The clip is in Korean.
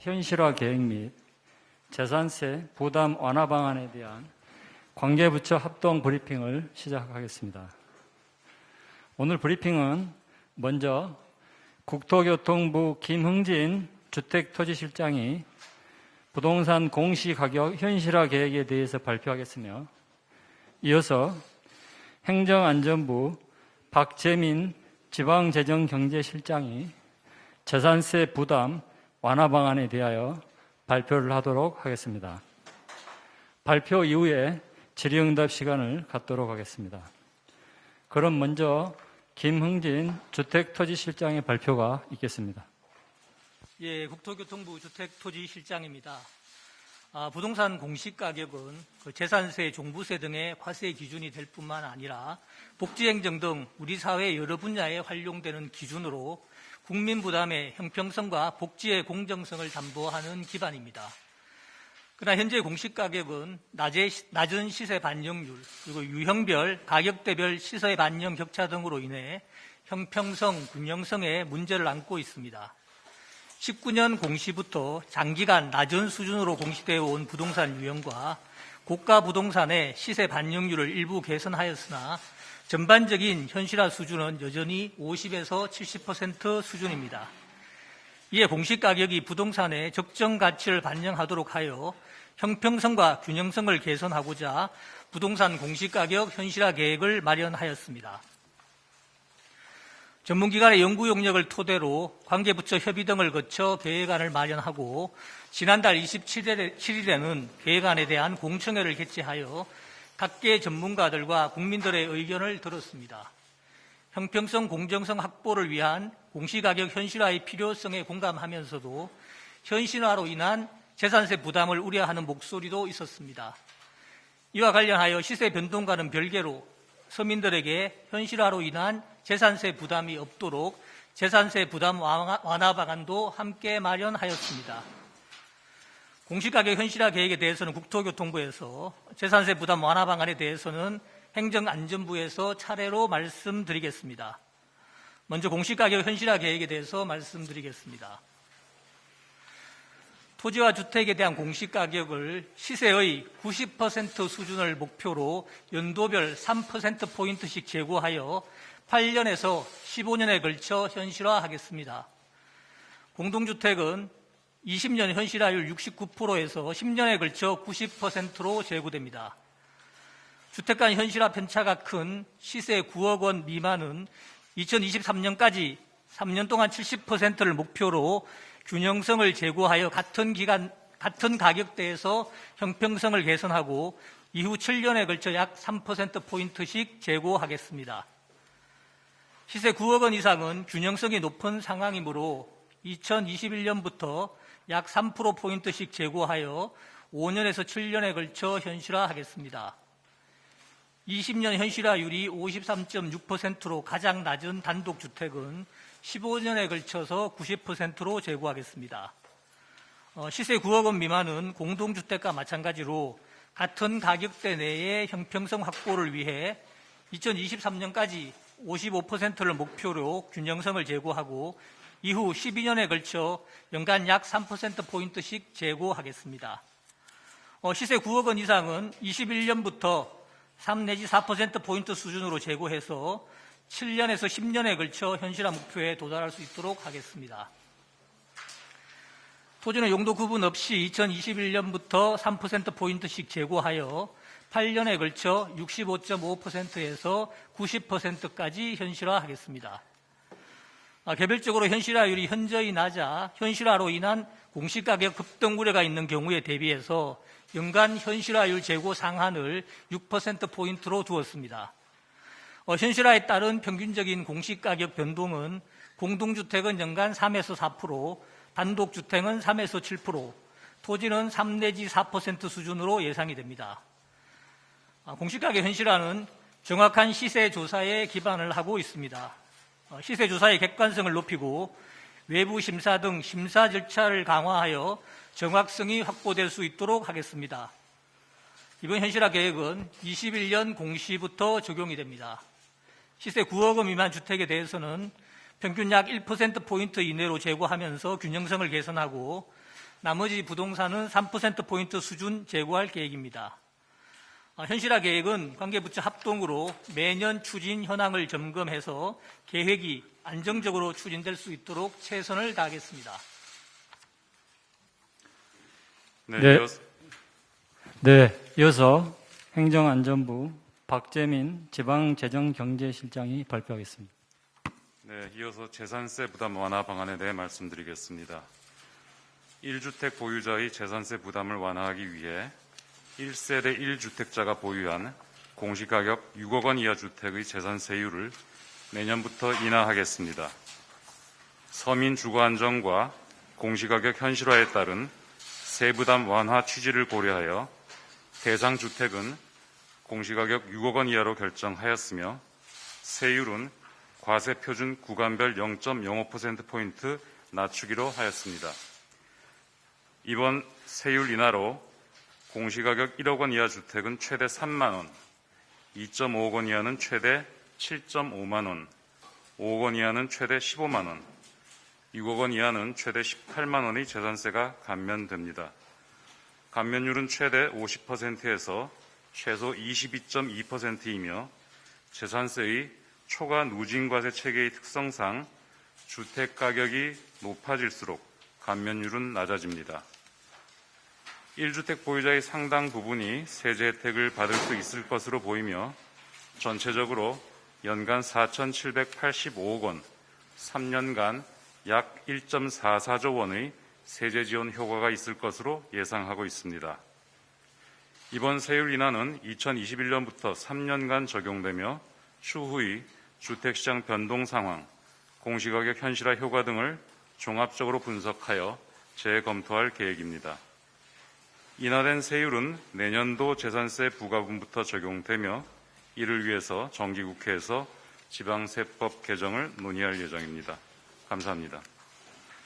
현실화 계획 및 재산세 부담 완화 방안에 대한 관계부처 합동 브리핑을 시작하겠습니다. 오늘 브리핑은 먼저 국토교통부 김흥진 주택토지실장이 부동산 공시가격 현실화 계획에 대해서 발표하겠으며, 이어서 행정안전부 박재민 지방재정경제실장이 재산세 부담 완화 방안에 대하여 발표를 하도록 하겠습니다. 발표 이후에 질의응답 시간을 갖도록 하겠습니다. 그럼 먼저 김흥진 주택토지실장의 발표가 있겠습니다. 예, 국토교통부 주택토지실장입니다. 부동산 공시가격은 재산세, 종부세 등의 과세 기준이 될 뿐만 아니라 복지행정 등 우리 사회 여러 분야에 활용되는 기준으로 국민 부담의 형평성과 복지의 공정성을 담보하는 기반입니다. 그러나 현재 공시가격은 낮은 시세 반영률, 그리고 유형별, 가격대별 시세 반영 격차 등으로 인해 형평성, 균형성에 문제를 안고 있습니다. 19년 공시부터 장기간 낮은 수준으로 공시되어 온 부동산 유형과 고가 부동산의 시세 반영률을 일부 개선하였으나 전반적인 현실화 수준은 여전히 50에서 70% 수준입니다. 이에 공시가격이 부동산의 적정 가치를 반영하도록 하여 형평성과 균형성을 개선하고자 부동산 공시가격 현실화 계획을 마련하였습니다. 전문기관의 연구 용역을 토대로 관계부처 협의 등을 거쳐 계획안을 마련하고 지난달 27일에는 계획안에 대한 공청회를 개최하여 각계 전문가들과 국민들의 의견을 들었습니다. 형평성, 공정성 확보를 위한 공시가격 현실화의 필요성에 공감하면서도 현실화로 인한 재산세 부담을 우려하는 목소리도 있었습니다. 이와 관련하여 시세 변동과는 별개로 서민들에게 현실화로 인한 재산세 부담이 없도록 재산세 부담 완화 방안도 함께 마련하였습니다. 공시가격 현실화 계획에 대해서는 국토교통부에서, 재산세 부담 완화 방안에 대해서는 행정안전부에서 차례로 말씀드리겠습니다. 먼저 공시가격 현실화 계획에 대해서 말씀드리겠습니다. 토지와 주택에 대한 공시가격을 시세의 90% 수준을 목표로 연도별 3%포인트씩 제고하여 8년에서 15년에 걸쳐 현실화하겠습니다. 공동주택은 20년 현실화율 69%에서 10년에 걸쳐 90%로 제고됩니다. 주택 간 현실화 편차가 큰 시세 9억 원 미만은 2023년까지 3년 동안 70%를 목표로 균형성을 제고하여 같은 가격대에서 형평성을 개선하고 이후 7년에 걸쳐 약 3%포인트씩 제고하겠습니다. 시세 9억 원 이상은 균형성이 높은 상황이므로 2021년부터 약 3%포인트씩 제고하여 5년에서 7년에 걸쳐 현실화하겠습니다. 20년 현실화율이 53.6%로 가장 낮은 단독주택은 15년에 걸쳐서 90%로 제고하겠습니다. 시세 9억 원 미만은 공동주택과 마찬가지로 같은 가격대 내의 형평성 확보를 위해 2023년까지 55%를 목표로 균형성을 제고하고 이후 12년에 걸쳐 연간 약 3%포인트씩 제고하겠습니다. 시세 9억 원 이상은 21년부터 3 내지 4%포인트 수준으로 제고해서 7년에서 10년에 걸쳐 현실화 목표에 도달할 수 있도록 하겠습니다. 토지는 용도 구분 없이 2021년부터 3%포인트씩 제고하여 8년에 걸쳐 65.5%에서 90%까지 현실화하겠습니다. 개별적으로 현실화율이 현저히 낮아 현실화로 인한 공시가격 급등 우려가 있는 경우에 대비해서 연간 현실화율 제고 상한을 6%포인트로 두었습니다. 현실화에 따른 평균적인 공시가격 변동은 공동주택은 연간 3에서 4%, 단독주택은 3에서 7%, 토지는 3 내지 4% 수준으로 예상이 됩니다. 공시가격 현실화는 정확한 시세 조사에 기반을 하고 있습니다. 시세 조사의 객관성을 높이고 외부 심사 등 심사 절차를 강화하여 정확성이 확보될 수 있도록 하겠습니다. 이번 현실화 계획은 21년 공시부터 적용이 됩니다. 시세 9억 원 미만 주택에 대해서는 평균 약 1%포인트 이내로 제고하면서 균형성을 개선하고 나머지 부동산은 3%포인트 수준 제고할 계획입니다. 현실화 계획은 관계부처 합동으로 매년 추진 현황을 점검해서 계획이 안정적으로 추진될 수 있도록 최선을 다하겠습니다. 네, 이어서 행정안전부 박재민 지방재정경제실장이 발표하겠습니다. 네, 이어서 재산세 부담 완화 방안에 대해 말씀드리겠습니다. 1주택 보유자의 재산세 부담을 완화하기 위해 1세대 1주택자가 보유한 공시가격 6억 원 이하 주택의 재산세율을 내년부터 인하하겠습니다. 서민 주거 안정과 공시가격 현실화에 따른 세부담 완화 취지를 고려하여 대상 주택은 공시가격 6억 원 이하로 결정하였으며 세율은 과세 표준 구간별 0.05%포인트 낮추기로 하였습니다. 이번 세율 인하로 공시가격 1억 원 이하 주택은 최대 3만 원, 2.5억 원 이하는 최대 7.5만 원, 5억 원 이하는 최대 15만 원, 6억 원 이하는 최대 18만 원의 재산세가 감면됩니다. 감면율은 최대 50%에서 최소 22.2%이며 재산세의 초과 누진과세 체계의 특성상 주택 가격이 높아질수록 감면율은 낮아집니다. 1주택 보유자의 상당 부분이 세제 혜택을 받을 수 있을 것으로 보이며 전체적으로 연간 4,785억 원, 3년간 약 1.44조 원의 세제 지원 효과가 있을 것으로 예상하고 있습니다. 이번 세율 인하는 2021년부터 3년간 적용되며 추후의 주택시장 변동 상황, 공시가격 현실화 효과 등을 종합적으로 분석하여 재검토할 계획입니다. 인하된 세율은 내년도 재산세 부과분부터 적용되며 이를 위해서 정기국회에서 지방세법 개정을 논의할 예정입니다. 감사합니다.